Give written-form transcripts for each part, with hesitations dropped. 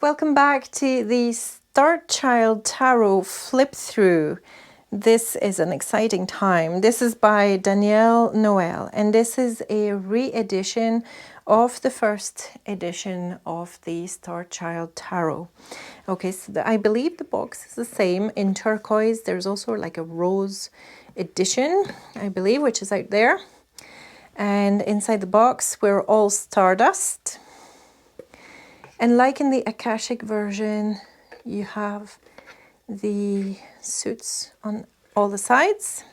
Welcome back to the Starchild Tarot Flip Through. This is an exciting time. This is by Danielle Noel, and this is a re-edition of the first edition of the Starchild Tarot. Okay, so I believe the box is the same in turquoise. There's also like a rose edition, I believe, which is out there. And inside the box, we're all stardust. And like in the Akashic version, you have the suits on all the sides.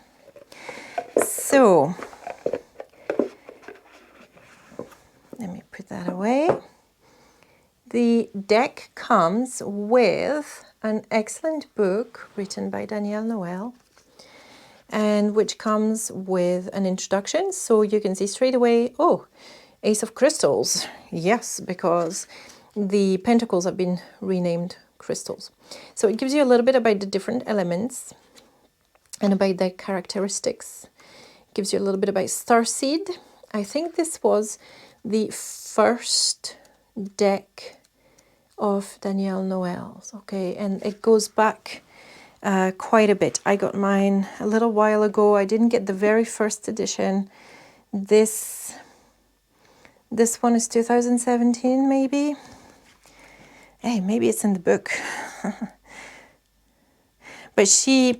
So, let me put that away. The deck comes with an excellent book written by Danielle Noel, and which comes with an introduction. So you can see straight away, oh, Ace of Crystals. Yes, because the pentacles have been renamed crystals. So it gives you a little bit about the different elements and about their characteristics. It gives you a little bit about starseed. I think this was the first deck of Danielle Noel's, okay, and it goes back quite a bit. I got mine a little while ago. I didn't get the very first edition. This one is 2017 maybe. Hey, maybe it's in the book. But she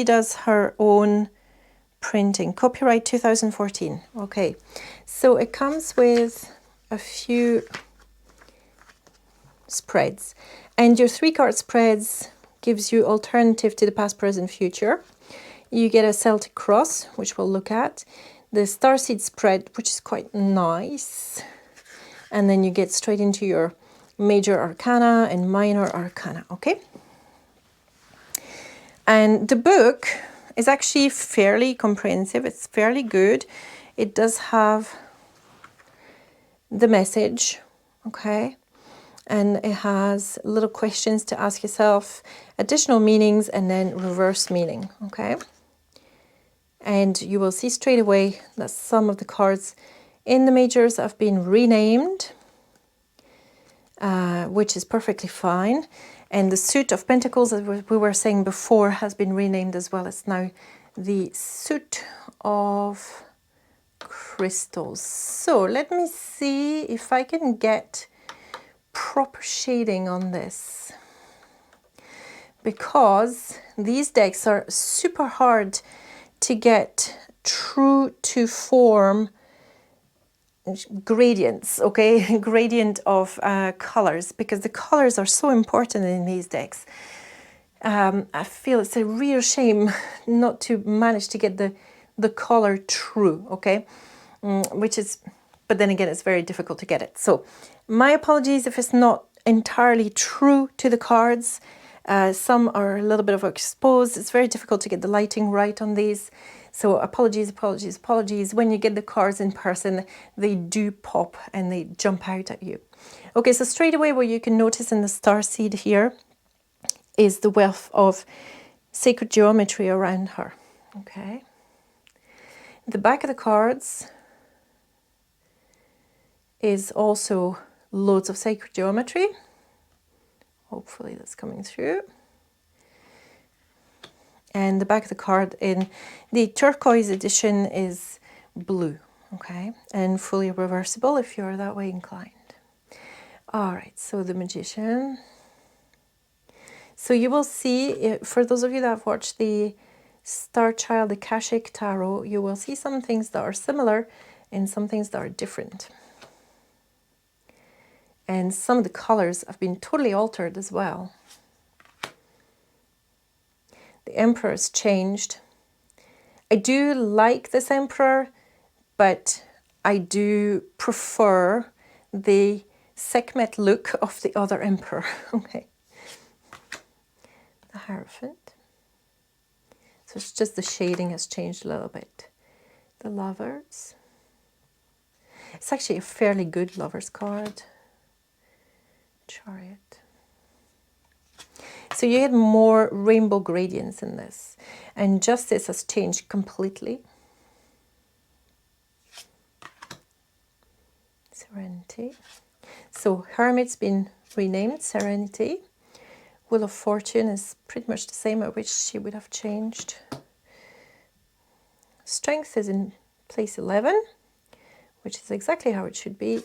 does her own printing. Copyright 2014. Okay, so it comes with a few spreads. And your 3-card spreads gives you alternative to the past, present, future. You get a Celtic cross, which we'll look at. The starseed spread, which is quite nice. And then you get straight into your major arcana and minor arcana, okay? And the book is actually fairly comprehensive. It's fairly good. It does have the message, okay? And it has little questions to ask yourself, additional meanings, and then reverse meaning, okay? And you will see straight away that some of the cards in the majors have been renamed, which is perfectly fine. And the suit of pentacles, as we were saying before, has been renamed as well. It's now the suit of crystals. So let me see if I can get proper shading on this, because these decks are super hard to get true to form gradients, okay? Gradient of colors, because the colors are so important in these decks. I feel it's a real shame not to manage to get the color true, okay? But then again, it's very difficult to get it. So my apologies if it's not entirely true to the cards. Some are a little bit of exposed. It's very difficult to get the lighting right on these. So apologies. When you get the cards in person, they do pop and they jump out at you. Okay, so straight away what you can notice in the starseed here is the wealth of sacred geometry around her. Okay. The back of the cards is also loads of sacred geometry. Hopefully that's coming through. And the back of the card in the turquoise edition is blue, okay? And fully reversible if you're that way inclined. All right, so the Magician. So you will see, for those of you that have watched the Starchild Akashic Tarot, you will see some things that are similar and some things that are different. And some of the colors have been totally altered as well. The Emperor's changed. I do like this Emperor, but I do prefer the Sekhmet look of the other Emperor. Okay. The Hierophant. So it's just the shading has changed a little bit. The Lovers. It's actually a fairly good Lovers card. Chariot. So you get more rainbow gradients in this. And Justice has changed completely. Serenity. So Hermit's been renamed Serenity. Wheel of Fortune is pretty much the same, at which she would have changed. Strength is in place 11, which is exactly how it should be.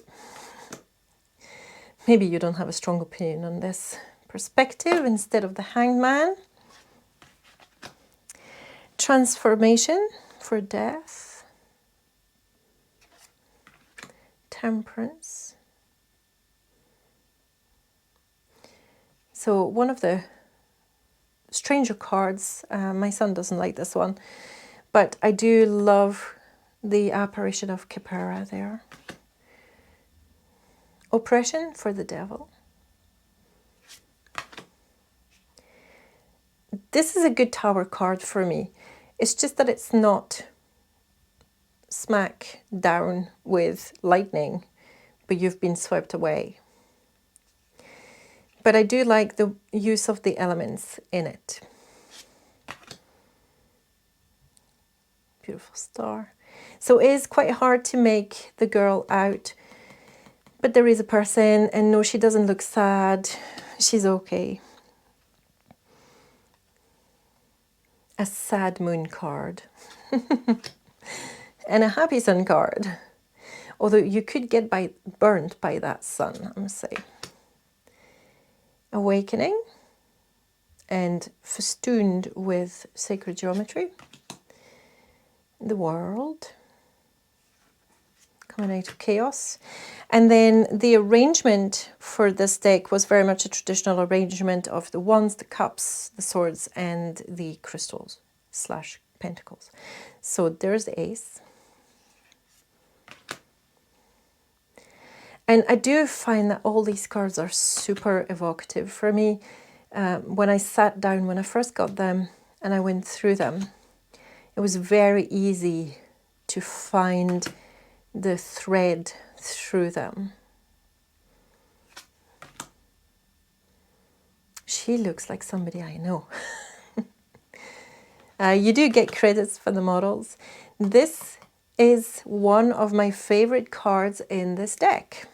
Maybe you don't have a strong opinion on this perspective instead of the Hanged Man. Transformation for Death. Temperance. So one of the stranger cards, my son doesn't like this one, but I do love the apparition of Kipera there. Oppression for the Devil. This is a good Tower card for me. It's just that it's not smack down with lightning, but you've been swept away. But I do like the use of the elements in it. Beautiful star. So it is quite hard to make the girl out, but there is a person, and no, she doesn't look sad. She's okay. A sad moon card. And a happy sun card. Although you could get burnt by that sun, I must say. Awakening. And festooned with sacred geometry. The World. Coming out of chaos. And then the arrangement for this deck was very much a traditional arrangement of the wands, the cups, the swords, and the crystals / pentacles. So there's the ace. And I do find that all these cards are super evocative for me. When I sat down, when I first got them and I went through them, it was very easy to find the thread through them. She looks like somebody I know. You do get credits for the models. This is one of my favorite cards in this deck.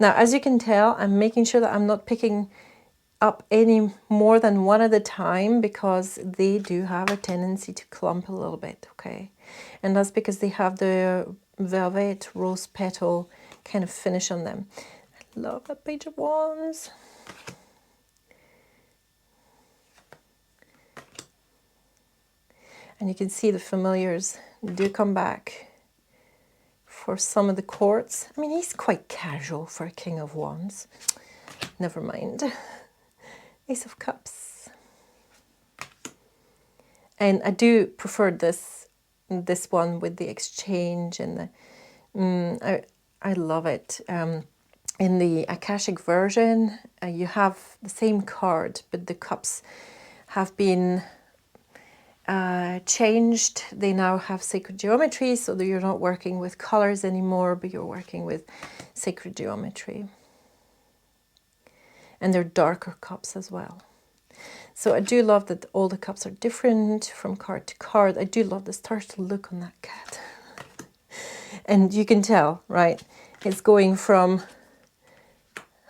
Now, as you can tell, I'm making sure that I'm not picking up any more than one at a time, because they do have a tendency to clump a little bit, okay? And that's because they have the velvet rose petal kind of finish on them. I love that Page of Wands. And you can see the familiars do come back for some of the courts. I mean, he's quite casual for a King of Wands. Never mind. Ace of Cups. And I do prefer this one with the exchange and the I love it. In the Akashic version, you have the same card, but the cups have been changed. They now have sacred geometry, so that you're not working with colors anymore, but you're working with sacred geometry. And they're darker cups as well. So I do love that all the cups are different from card to card. I do love the startled look on that cat. And you can tell, right? It's going from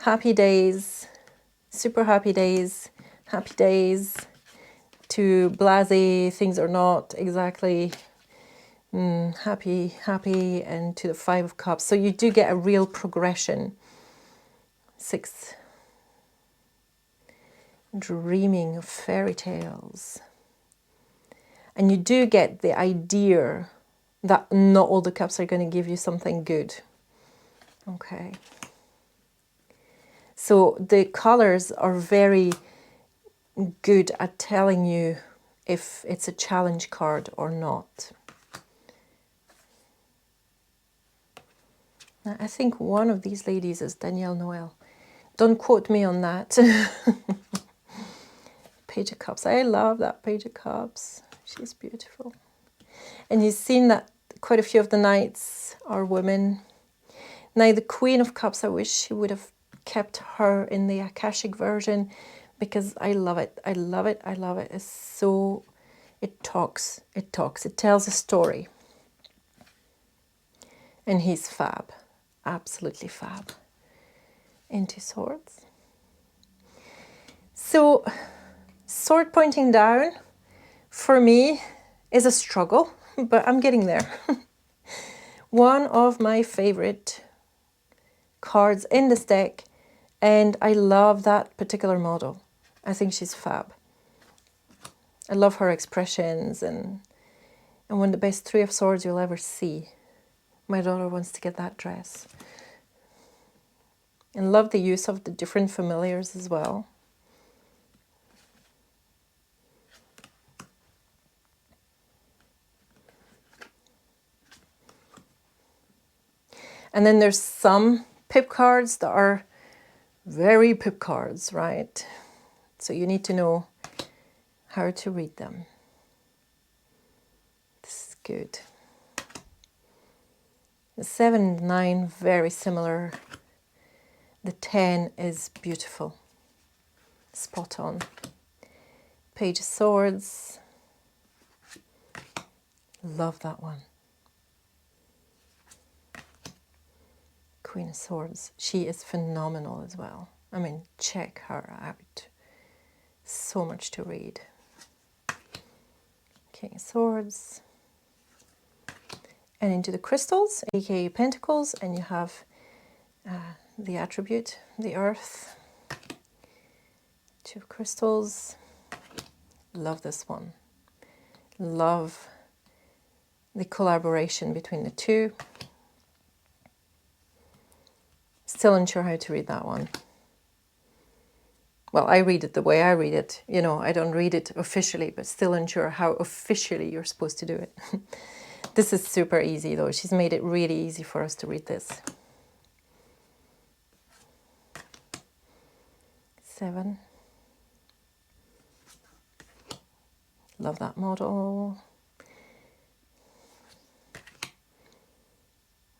happy days, super happy days, to blasé, things are not exactly happy, and to the Five of Cups. So you do get a real progression. 6. Dreaming of fairy tales. And you do get the idea that not all the cups are going to give you something good. Okay. So the colors are very good at telling you if it's a challenge card or not. Now, I think one of these ladies is Danielle Noel. Don't quote me on that. Page of Cups. I love that Page of Cups. She's beautiful. And you've seen that quite a few of the knights are women. Now the Queen of Cups, I wish she would have kept her in the Akashic version, because I love it. I love it. I love it. It's so it talks, it tells a story. And he's fab, absolutely fab. Into Swords. So, sword pointing down, for me, is a struggle, but I'm getting there. One of my favorite cards in this deck, and I love that particular model. I think she's fab. I love her expressions, and one of the best Three of Swords you'll ever see. My daughter wants to get that dress. And love the use of the different familiars as well. And then there's some pip cards that are very pip cards, right? So you need to know how to read them. This is good. The 7 and 9, very similar. The 10 is beautiful. Spot on. Page of Swords. Love that one. Queen of Swords. She is phenomenal as well. I mean, check her out. So much to read. King of Swords. And into the crystals, aka Pentacles, and you have the attribute, the Earth. Two of Crystals. Love this one. Love the collaboration between the two. Still unsure how to read that one. Well, I read it the way I read it. You know, I don't read it officially, but still unsure how officially you're supposed to do it. This is super easy though. She's made it really easy for us to read this. 7. Love that model.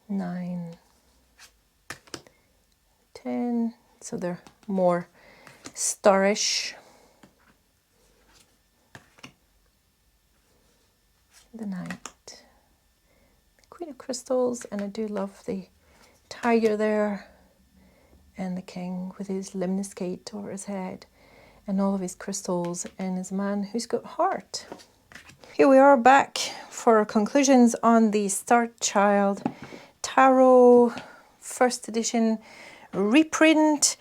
9. 10. So they're more starish. The Knight. Queen of Crystals, and I do love the tiger there, and the king with his limniscate over his head, and all of his crystals, and his man who's got heart. Here we are back for our conclusions on the Starchild Tarot first edition reprint.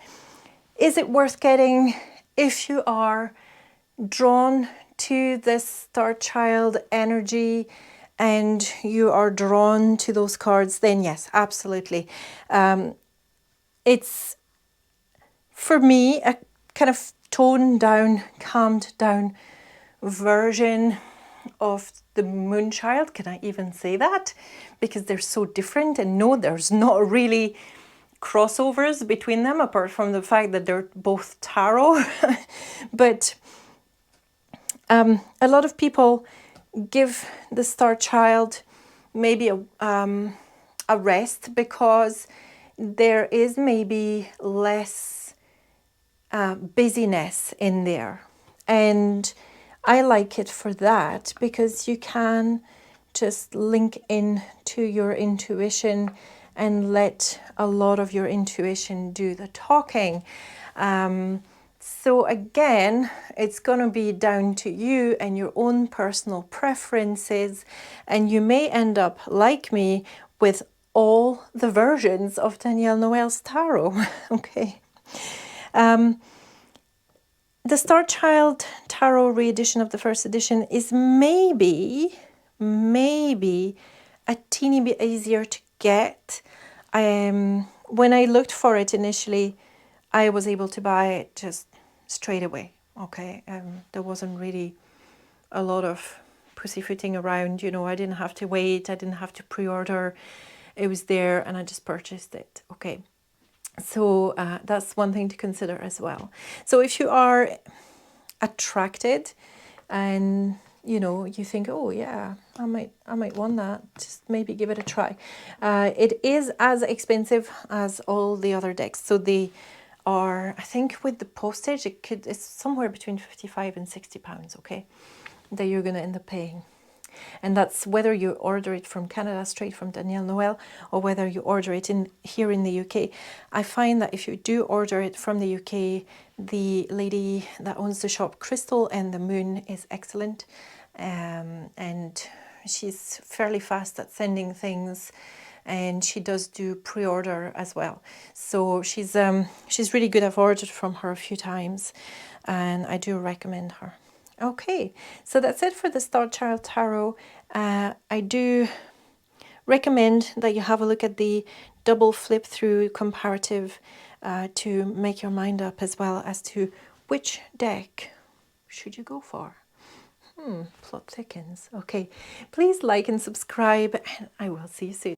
Is it worth getting? If you are drawn to this Starchild energy and you are drawn to those cards, then yes, absolutely. It's, for me, a kind of toned down, calmed down version of the Moonchild. Can I even say that? Because they're so different, and no, there's not really crossovers between them apart from the fact that they're both tarot. But a lot of people give the Starchild maybe a rest because there is maybe less busyness in there, and I like it for that because you can just link in to your intuition and let a lot of your intuition do the talking. So again, it's going to be down to you and your own personal preferences, and you may end up, like me, with all the versions of Danielle Noel's tarot. Okay. The Starchild Tarot re-edition of the first edition is maybe a teeny bit easier to get. When I looked for it initially, I was able to buy it just straight away. Okay, there wasn't really a lot of pussyfooting around. You know, I didn't have to wait. I didn't have to pre-order. It was there, and I just purchased it. Okay. So that's one thing to consider as well. So if you are attracted and you know you think, oh yeah, I might want that, just maybe give it a try. It is as expensive as all the other decks. So they are, I think with the postage, it's somewhere between 55 and 60 pounds. Okay. that you're going to end up paying. And that's whether you order it from Canada straight from Danielle Noel or whether you order it here in the UK. I find that if you do order it from the UK, the lady that owns the shop, Crystal and the Moon, is excellent. And she's fairly fast at sending things, and she does do pre-order as well. So she's really good. I've ordered from her a few times and I do recommend her. Okay, so that's it for the Starchild Tarot. I do recommend that you have a look at the double flip through comparative to make your mind up as well as to which deck should you go for. Plot thickens. Okay, please like and subscribe, and I will see you soon.